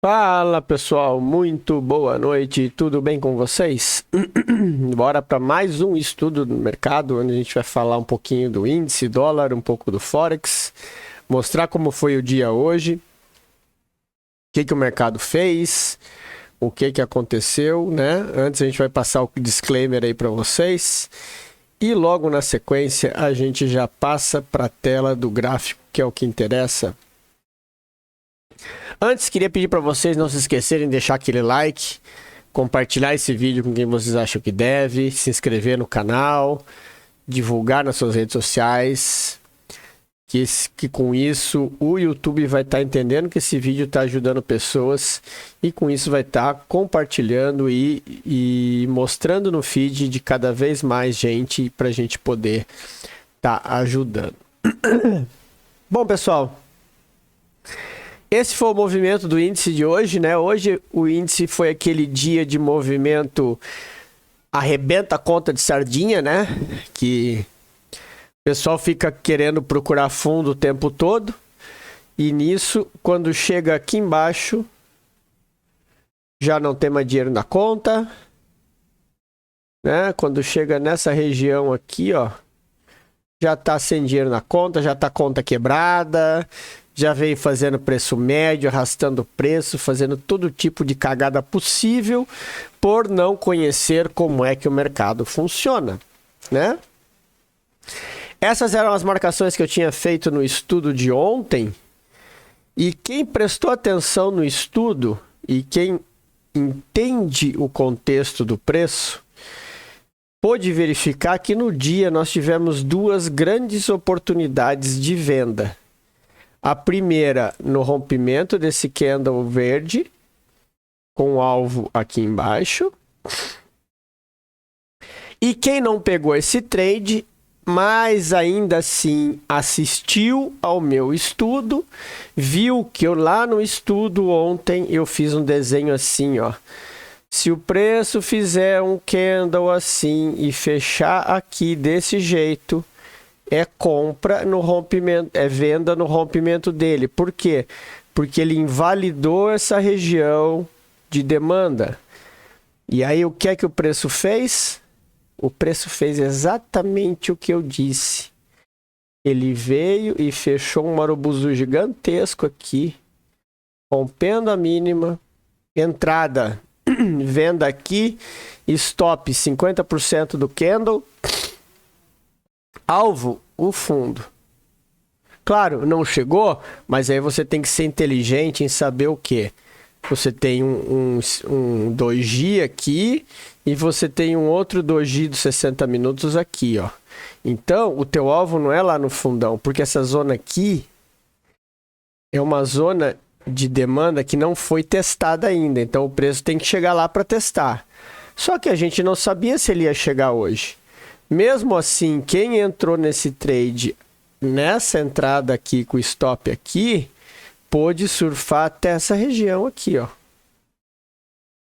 Fala pessoal, muito boa noite, tudo bem com vocês? Bora para mais um estudo do mercado, onde a gente vai falar um pouquinho do índice, dólar, um pouco do Forex, mostrar como foi o dia hoje, o que o mercado fez, o que aconteceu, né? Antes a gente vai passar o disclaimer aí para vocês e logo na sequência a gente já passa para a tela do gráfico, que é o que interessa. Antes, queria pedir para vocês não se esquecerem de deixar aquele like, compartilhar esse vídeo com quem vocês acham que deve, se inscrever no canal, divulgar nas suas redes sociais, que com isso o YouTube vai estar entendendo que esse vídeo está ajudando pessoas e com isso vai estar compartilhando e mostrando no feed de cada vez mais gente para a gente poder estar ajudando. Bom, pessoal, esse foi o movimento do índice de hoje, né? Hoje o índice foi aquele dia de movimento arrebenta a conta de sardinha, né? Que o pessoal fica querendo procurar fundo o tempo todo. E nisso, quando chega aqui embaixo, já não tem mais dinheiro na conta, né? Quando chega nessa região aqui, ó, já tá sem dinheiro na conta, já tá conta quebrada, já veio fazendo preço médio, arrastando preço, fazendo todo tipo de cagada possível por não conhecer como é que o mercado funciona, né? Essas eram as marcações que eu tinha feito no estudo de ontem. E quem prestou atenção no estudo e quem entende o contexto do preço, pôde verificar que no dia nós tivemos duas grandes oportunidades de venda. A primeira no rompimento desse candle verde, com o alvo aqui embaixo. E quem não pegou esse trade, mas ainda assim assistiu ao meu estudo, viu que eu lá no estudo ontem eu fiz um desenho assim, ó. Se o preço fizer um candle assim e fechar aqui desse jeito, é compra no rompimento, é venda no rompimento dele. Por quê? Porque ele invalidou essa região de demanda. E aí o que é que o preço fez? O preço fez exatamente o que eu disse. Ele veio e fechou um marubuzu gigantesco aqui, rompendo a mínima, entrada, venda aqui, stop 50% do candle, alvo, o fundo. Claro, não chegou, mas aí você tem que ser inteligente em saber o que. Você tem um doji aqui e você tem um outro doji dos 60 minutos aqui, ó. Então, o teu alvo não é lá no fundão, porque essa zona aqui é uma zona de demanda que não foi testada ainda. Então, o preço tem que chegar lá para testar. Só que a gente não sabia se ele ia chegar hoje. Mesmo assim, quem entrou nesse trade, nessa entrada aqui com o stop aqui, pôde surfar até essa região aqui, ó.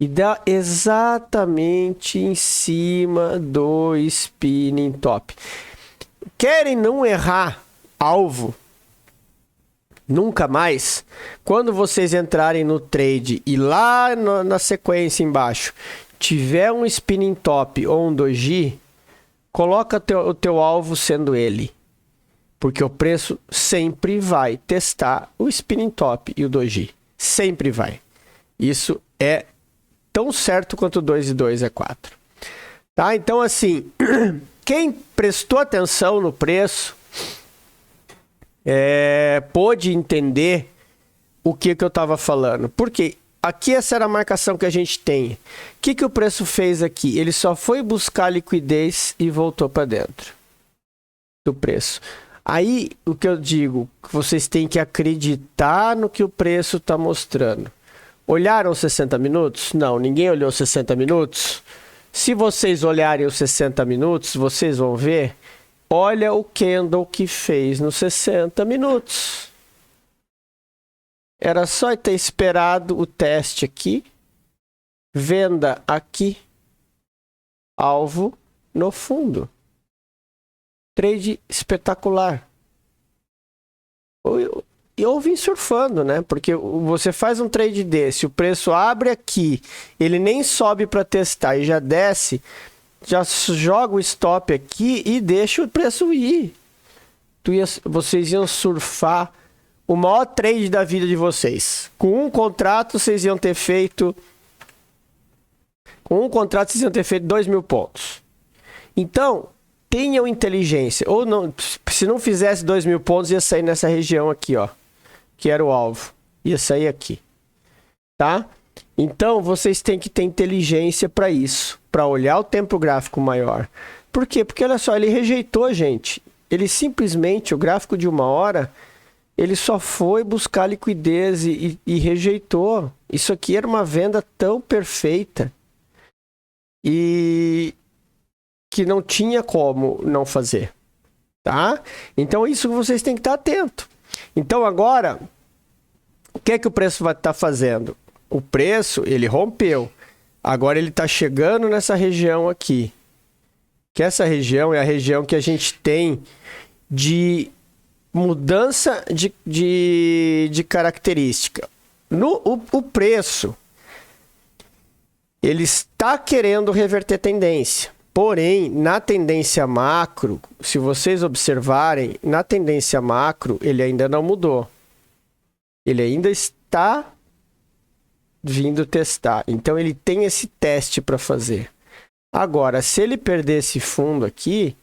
E dá exatamente em cima do spinning top. Querem não errar alvo? Nunca mais? Quando vocês entrarem no trade e lá na sequência embaixo tiver um spinning top ou um doji, coloca o teu alvo sendo ele. Porque o preço sempre vai testar o spinning top e o doji. Sempre vai. Isso é tão certo quanto 2 e 2 é 4. Tá? Então, assim, quem prestou atenção no preço pôde entender o que eu estava falando. Porque aqui essa era a marcação que a gente tem. O que o preço fez aqui? Ele só foi buscar liquidez e voltou para dentro do preço. Aí, o que eu digo, vocês têm que acreditar no que o preço está mostrando. Olharam os 60 minutos? Não, ninguém olhou 60 minutos. Se vocês olharem os 60 minutos, vocês vão ver, olha o candle que fez nos 60 minutos. Era só ter esperado o teste aqui, venda aqui, alvo no fundo. Trade espetacular. ou vir surfando, né? Porque você faz um trade desse, o preço abre aqui, ele nem sobe para testar e já desce, já joga o stop aqui e deixa o preço ir. Vocês iam surfar o maior trade da vida de vocês. Com um contrato, vocês iam ter feito... Com um contrato, vocês iam ter feito 2.000 pontos. Então, tenham inteligência. Ou não, se não fizesse 2.000 pontos, ia sair nessa região aqui, ó. Que era o alvo. Ia sair aqui. Tá? Então, vocês têm que ter inteligência para isso. Para olhar o tempo gráfico maior. Por quê? Porque, olha só, ele rejeitou, gente. Ele simplesmente, o gráfico de 1 hora... Ele só foi buscar liquidez e rejeitou. Isso aqui era uma venda tão perfeita. E que não tinha como não fazer. Tá? Então, isso vocês têm que estar atento. Então, agora, o que é que o preço vai estar fazendo? O preço, ele rompeu. Agora, ele está chegando nessa região aqui. Que essa região é a região que a gente tem de... mudança de característica. O preço, ele está querendo reverter tendência. Porém, na tendência macro, se vocês observarem, na tendência macro, ele ainda não mudou. Ele ainda está vindo testar. Então, ele tem esse teste para fazer. Agora, se ele perder esse fundo aqui,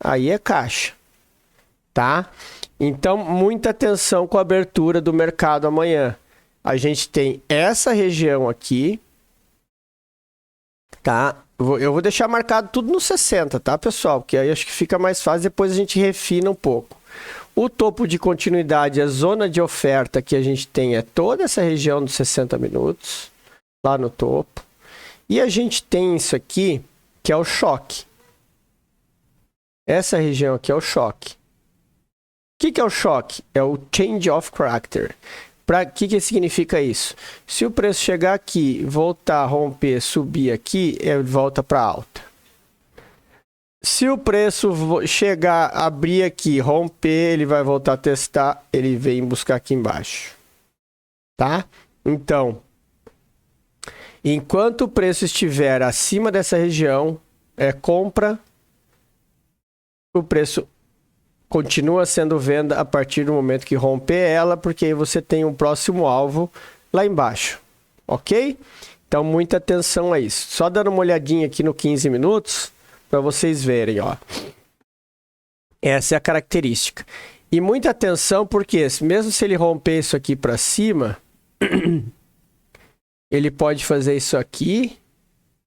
aí é caixa. Tá? Então, muita atenção com a abertura do mercado amanhã. A gente tem essa região aqui, tá? Eu vou deixar marcado tudo no 60, tá, pessoal? Porque aí acho que fica mais fácil, depois a gente refina um pouco. O topo de continuidade, a zona de oferta que a gente tem é toda essa região dos 60 minutos, lá no topo. E a gente tem isso aqui, que é o choque. Essa região aqui é o choque. O que é o choque? É o change of character. Para que significa isso? Se o preço chegar aqui, voltar, romper, subir aqui, ele volta para alta. Se o preço chegar, abrir aqui, romper, ele vai voltar a testar, ele vem buscar aqui embaixo. Tá? Então, enquanto o preço estiver acima dessa região, é compra, o preço continua sendo venda a partir do momento que romper ela, porque aí você tem um próximo alvo lá embaixo, ok? Então, muita atenção a isso. Só dando uma olhadinha aqui no 15 minutos, para vocês verem, ó. Essa é a característica. E muita atenção, porque mesmo se ele romper isso aqui para cima, ele pode fazer isso aqui,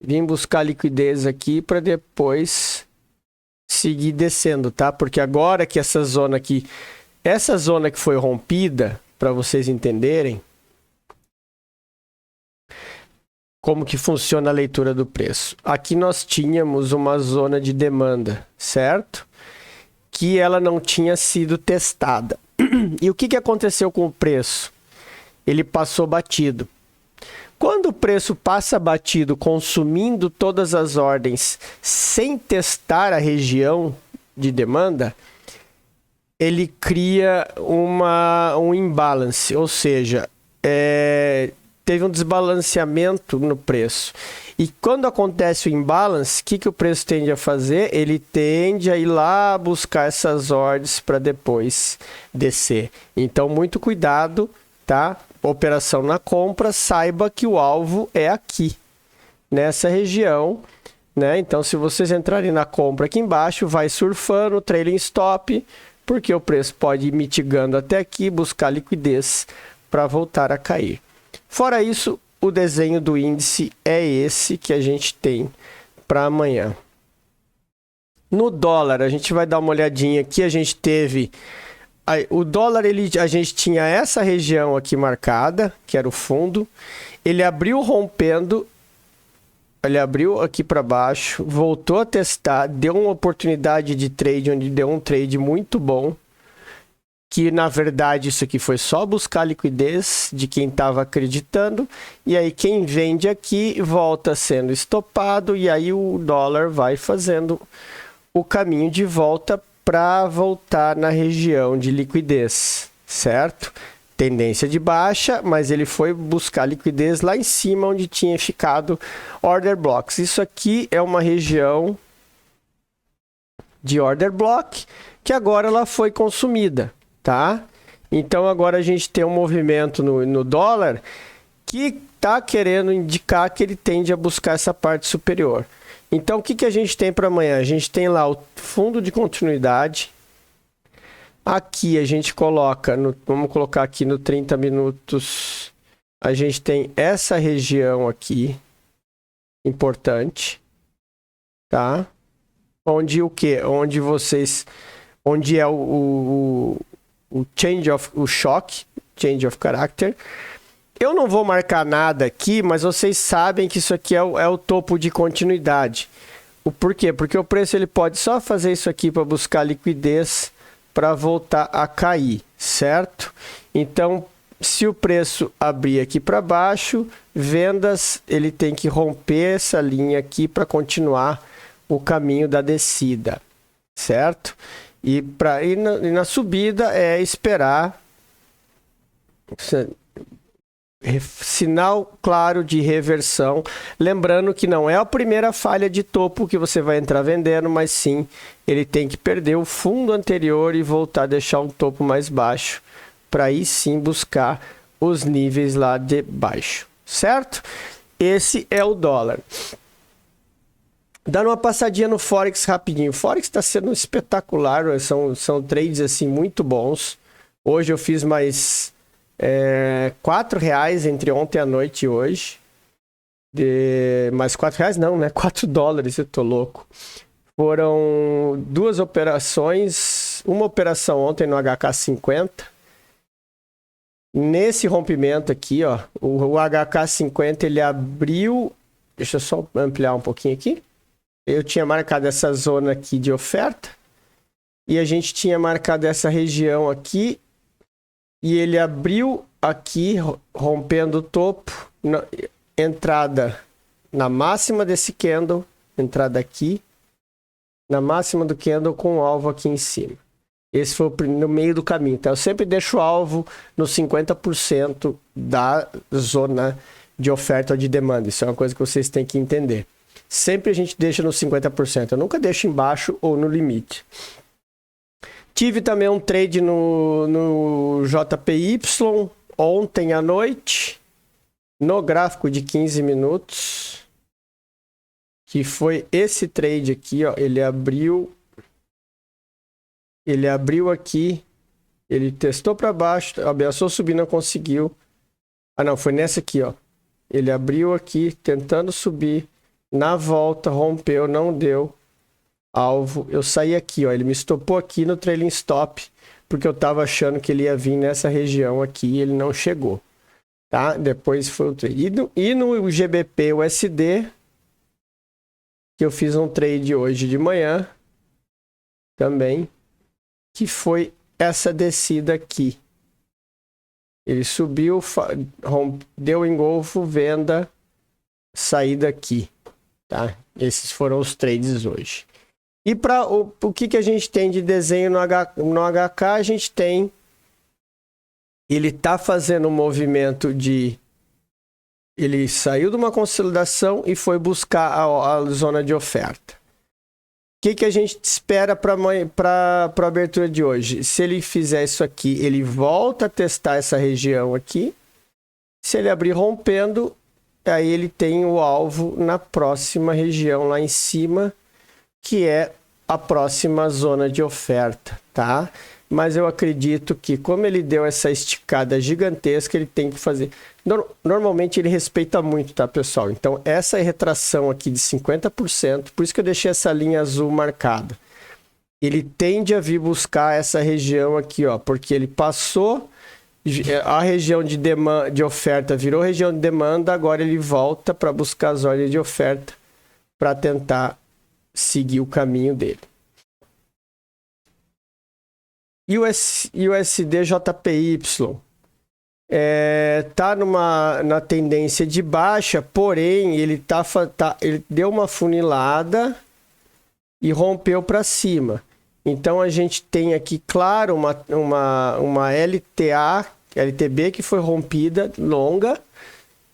vir buscar liquidez aqui para depois seguir descendo, tá? Porque agora que essa zona aqui, essa zona que foi rompida, para vocês entenderem como que funciona a leitura do preço. Aqui nós tínhamos uma zona de demanda, certo? Que ela não tinha sido testada. E o que aconteceu com o preço? Ele passou batido. Quando o preço passa batido, consumindo todas as ordens, sem testar a região de demanda, ele cria um imbalance, ou seja, teve um desbalanceamento no preço. E quando acontece o imbalance, o que o preço tende a fazer? Ele tende a ir lá buscar essas ordens para depois descer. Então, muito cuidado, tá? Operação na compra, saiba que o alvo é aqui, nessa região, né? Então, se vocês entrarem na compra aqui embaixo, vai surfando, trailing stop, porque o preço pode ir mitigando até aqui, buscar liquidez para voltar a cair. Fora isso, o desenho do índice é esse que a gente tem para amanhã. No dólar, a gente vai dar uma olhadinha aqui, a gente teve... O dólar, a gente tinha essa região aqui marcada, que era o fundo. Ele abriu rompendo, ele abriu aqui para baixo, voltou a testar, deu uma oportunidade de trade, onde deu um trade muito bom. Que, na verdade, isso aqui foi só buscar liquidez de quem estava acreditando. E aí, quem vende aqui volta sendo estopado. E aí, o dólar vai fazendo o caminho de volta para voltar na região de liquidez, certo? tendência de baixa, mas ele foi buscar liquidez lá em cima onde tinha ficado order blocks. Isso aqui é uma região de order block que agora ela foi consumida, tá? Então agora a gente tem um movimento no dólar que está querendo indicar que ele tende a buscar essa parte superior. Então o que a gente tem para amanhã? A gente tem lá o fundo de continuidade. Aqui a gente coloca, vamos colocar aqui no 30 minutos, a gente tem essa região aqui, importante, tá? Onde o quê? Onde é o choque, change of character. Eu não vou marcar nada aqui, mas vocês sabem que isso aqui é o topo de continuidade. Por quê? Porque o preço ele pode só fazer isso aqui para buscar liquidez para voltar a cair, certo? Então, se o preço abrir aqui para baixo, vendas, ele tem que romper essa linha aqui para continuar o caminho da descida, certo? E para ir na subida é esperar sinal claro de reversão, lembrando que não é a primeira falha de topo que você vai entrar vendendo, mas sim ele tem que perder o fundo anterior e voltar a deixar um topo mais baixo para aí sim buscar os níveis lá de baixo, certo? Esse é o dólar. Dando uma passadinha no Forex rapidinho. O Forex está sendo espetacular, são trades assim muito bons. Hoje eu fiz mais R$4 entre ontem à noite e hoje. Mais R$4 não, né? $4, eu tô louco. Foram 2 operações, uma operação ontem no HK50. Nesse rompimento aqui, ó, o HK50 ele abriu, deixa eu só ampliar um pouquinho aqui. Eu tinha marcado essa zona aqui de oferta e a gente tinha marcado essa região aqui e ele abriu aqui, rompendo o topo, entrada na máxima desse candle, entrada aqui, na máxima do candle com o alvo aqui em cima. Esse foi no meio do caminho, tá? Eu sempre deixo o alvo no 50% da zona de oferta ou de demanda. Isso é uma coisa que vocês têm que entender. Sempre a gente deixa no 50%. Eu nunca deixo embaixo ou no limite. Tive também um trade no JPY ontem à noite, no gráfico de 15 minutos, que foi esse trade aqui, ó. Ele abriu aqui, ele testou para baixo, ameaçou subir, não conseguiu. Ah, não, foi nessa aqui, ó. Ele abriu aqui, tentando subir. Na volta, rompeu, não deu alvo. Eu saí aqui, ó. Ele me estopou aqui no trailing stop, porque eu tava achando que ele ia vir nessa região aqui e ele não chegou. Tá? Depois foi o trade. E no GBP USD, que eu fiz um trade hoje de manhã, também, que foi essa descida aqui. Ele subiu, deu engolfo, venda, saída aqui. Tá? Esses foram os trades hoje. E para o que a gente tem de desenho no HK, a gente tem... Ele está fazendo um movimento de... Ele saiu de uma consolidação e foi buscar a zona de oferta. O que a gente espera para a abertura de hoje? Se ele fizer isso aqui, ele volta a testar essa região aqui. Se ele abrir rompendo... Aí ele tem o alvo na próxima região lá em cima, que é a próxima zona de oferta, tá? Mas eu acredito que como ele deu essa esticada gigantesca, ele tem que fazer... Normalmente ele respeita muito, tá, pessoal? Então essa retração aqui de 50%, por isso que eu deixei essa linha azul marcada. Ele tende a vir buscar essa região aqui, ó, porque ele passou... A região de oferta virou região de demanda, agora ele volta para buscar as ordens de oferta para tentar seguir o caminho dele. E o USD JPY tá na tendência de baixa, porém ele ele deu uma funilada e rompeu para cima. Então a gente tem aqui, claro, uma LTA LTB que foi rompida, longa,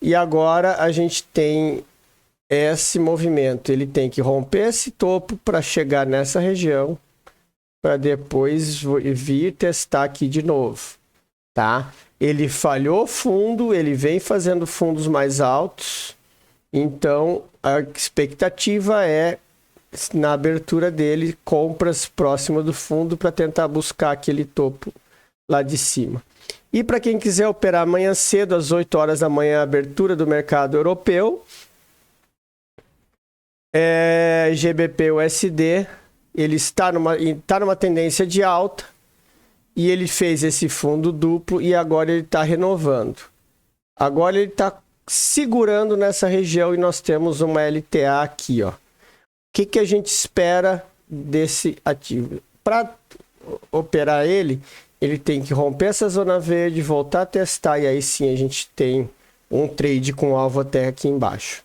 e agora a gente tem esse movimento. Ele tem que romper esse topo para chegar nessa região, para depois vir testar aqui de novo, tá? Ele falhou fundo, ele vem fazendo fundos mais altos, então a expectativa é, na abertura dele, compras próxima do fundo para tentar buscar aquele topo lá de cima. E para quem quiser operar amanhã cedo, às 8 horas da manhã, a abertura do mercado europeu, GBP/USD, ele está numa tendência de alta e ele fez esse fundo duplo e agora ele está renovando. Agora ele está segurando nessa região e nós temos uma LTA aqui, ó. O que a gente espera desse ativo? Para operar ele tem que romper essa zona verde, voltar a testar e aí sim a gente tem um trade com alvo até aqui embaixo.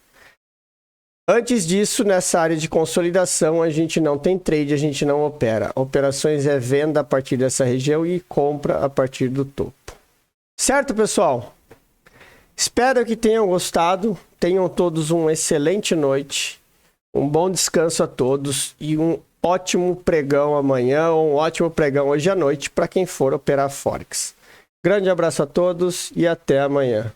Antes disso, nessa área de consolidação, a gente não tem trade, a gente não opera. Operações é venda a partir dessa região e compra a partir do topo. Certo, pessoal? Espero que tenham gostado. Tenham todos uma excelente noite. Um bom descanso a todos e um ótimo pregão amanhã ou um ótimo pregão hoje à noite para quem for operar Forex. Grande abraço a todos e até amanhã.